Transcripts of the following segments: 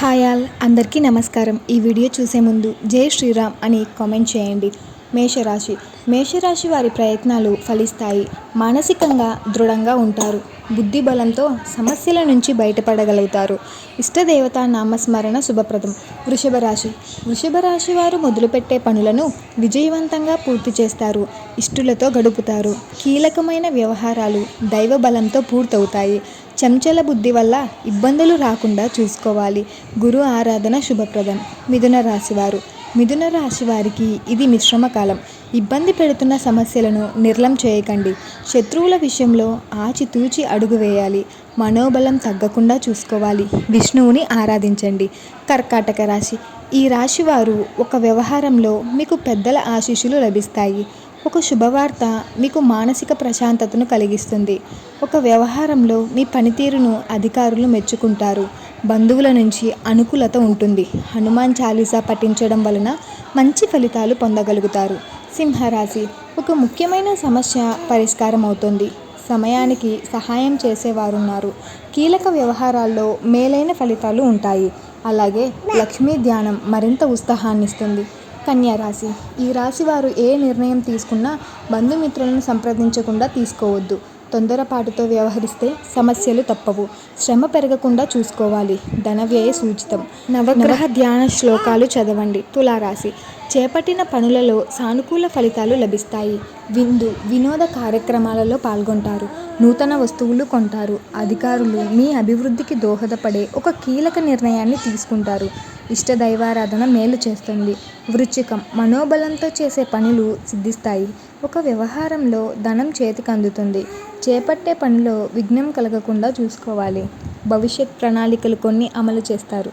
Hi all అందరికీ నమస్కారం. ఈ వీడియో చూసే ముందు జై శ్రీరామ్ అని కామెంట్ చేయండి. మేషరాశి వారి ప్రయత్నాలు ఫలిస్తాయి. మానసికంగా దృఢంగా ఉంటారు. బుద్ధి బలంతో సమస్యల నుంచి బయటపడగలుగుతారు. ఇష్టదేవత నామస్మరణ శుభప్రదం. వృషభ రాశి వారు మొదలుపెట్టే పనులను విజయవంతంగా పూర్తి చేస్తారు. ఇష్టులతో గడుపుతారు. కీలకమైన వ్యవహారాలు దైవ బలంతో పూర్తవుతాయి. చంచల బుద్ధి వల్ల ఇబ్బందులు రాకుండా చూసుకోవాలి. గురు ఆరాధన శుభప్రదం. మిథున రాశి వారికి ఇది మిశ్రమ కాలం. ఇబ్బంది పెడుతున్న సమస్యలను నిర్లం చేయకండి. శత్రువుల విషయంలో ఆచితూచి అడుగు వేయాలి. మనోబలం తగ్గకుండా చూసుకోవాలి. విష్ణువుని ఆరాధించండి. కర్కాటక రాశి. ఈ రాశి వారు ఒక వ్యవహారంలో మీకు పెద్దల ఆశీస్సులు లభిస్తాయి. ఒక శుభవార్త మీకు మానసిక ప్రశాంతతను కలిగిస్తుంది. ఒక వ్యవహారంలో మీ పనితీరును అధికారులు మెచ్చుకుంటారు. బంధువుల నుంచి అనుకూలత ఉంటుంది. హనుమాన్ చాలీసా పఠించడం వలన మంచి ఫలితాలు పొందగలుగుతారు. సింహరాశి. ఒక ముఖ్యమైన సమస్య పరిష్కారం అవుతుంది. సమయానికి సహాయం చేసేవారున్నారు. కీలక వ్యవహారాల్లో మేలైన ఫలితాలు ఉంటాయి. అలాగే లక్ష్మీ ధ్యానం మరింత ఉత్సాహాన్నిస్తుంది. కన్యా రాశి. ఈ రాశి వారు ఏ నిర్ణయం తీసుకున్నా బంధుమిత్రులను సంప్రదించకుండా తీసుకోవద్దు. తొందరపాటుతో వ్యవహరిస్తే సమస్యలు తప్పవు. శ్రమ పెరగకుండా చూసుకోవాలి. ధన వ్యయ సూచితం. నవగ్రహ ధ్యాన శ్లోకాలు చదవండి. తులారాశి. చేపట్టిన పనులలో సానుకూల ఫలితాలు లభిస్తాయి. వినోద కార్యక్రమాలలో పాల్గొంటారు. నూతన వస్తువులు కొంటారు. అధికారులు మీ అభివృద్ధికి దోహదపడే ఒక కీలక నిర్ణయాన్ని తీసుకుంటారు. ఇష్టదైవారాధన మేలు చేస్తుంది. వృశ్చికం. మనోబలంతో చేసే పనులు సిద్ధిస్తాయి. ఒక వ్యవహారంలో ధనం చేతికి అందుతుంది. చేపట్టే పనిలో విఘ్నం కలగకుండా చూసుకోవాలి. భవిష్యత్ ప్రణాళికలు కొన్ని అమలు చేస్తారు.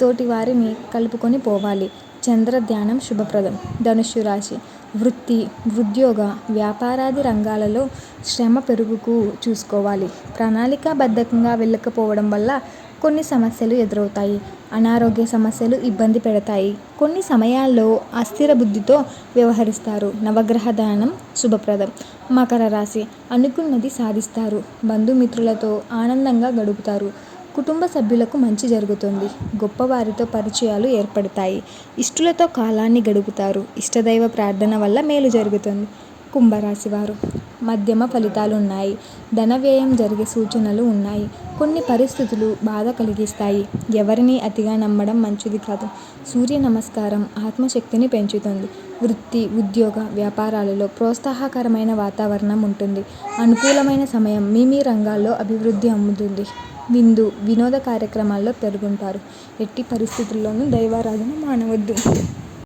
తోటి వారిని కలుపుకొని పోవాలి. చంద్ర ధ్యానం శుభప్రదం. ధనుస్సు రాశి. వృత్తి, ఉద్యోగ, వ్యాపారాది రంగాలలో శ్రమ పెరుగుకు చూసుకోవాలి. ప్రణాళికాబద్ధంగా వెళ్ళకపోవడం వల్ల కొన్ని సమస్యలు ఎదురవుతాయి. అనారోగ్య సమస్యలు ఇబ్బంది పెడతాయి. కొన్ని సమయాల్లో అస్థిర బుద్ధితో వ్యవహరిస్తారు. నవగ్రహ దానం శుభప్రదం. మకర రాశి. అనుకున్నది సాధిస్తారు. బంధుమిత్రులతో ఆనందంగా గడుపుతారు. కుటుంబ సభ్యులకు మంచి జరుగుతుంది. గొప్పవారితో పరిచయాలు ఏర్పడతాయి. ఇష్టులతో కాలాన్ని గడుపుతారు. ఇష్టదైవ ప్రార్థన వల్ల మేలు జరుగుతుంది. కుంభరాశి వారు. మధ్యమ ఫలితాలు ఉన్నాయి. ధన వ్యయం జరిగే సూచనలు ఉన్నాయి. కొన్ని పరిస్థితులు బాధ కలిగిస్తాయి. ఎవరిని అతిగా నమ్మడం మంచిది కాదు. సూర్య నమస్కారం ఆత్మశక్తిని పెంచుతుంది. వృత్తి, ఉద్యోగ, వ్యాపారాలలో ప్రోత్సాహకరమైన వాతావరణం ఉంటుంది. అనుకూలమైన సమయం. మీ రంగాల్లో అభివృద్ధి అమ్ముతుంది. వినోద కార్యక్రమాల్లో పాల్గొంటారు. ఎట్టి పరిస్థితుల్లోనూ దైవారాధన మానవద్దు.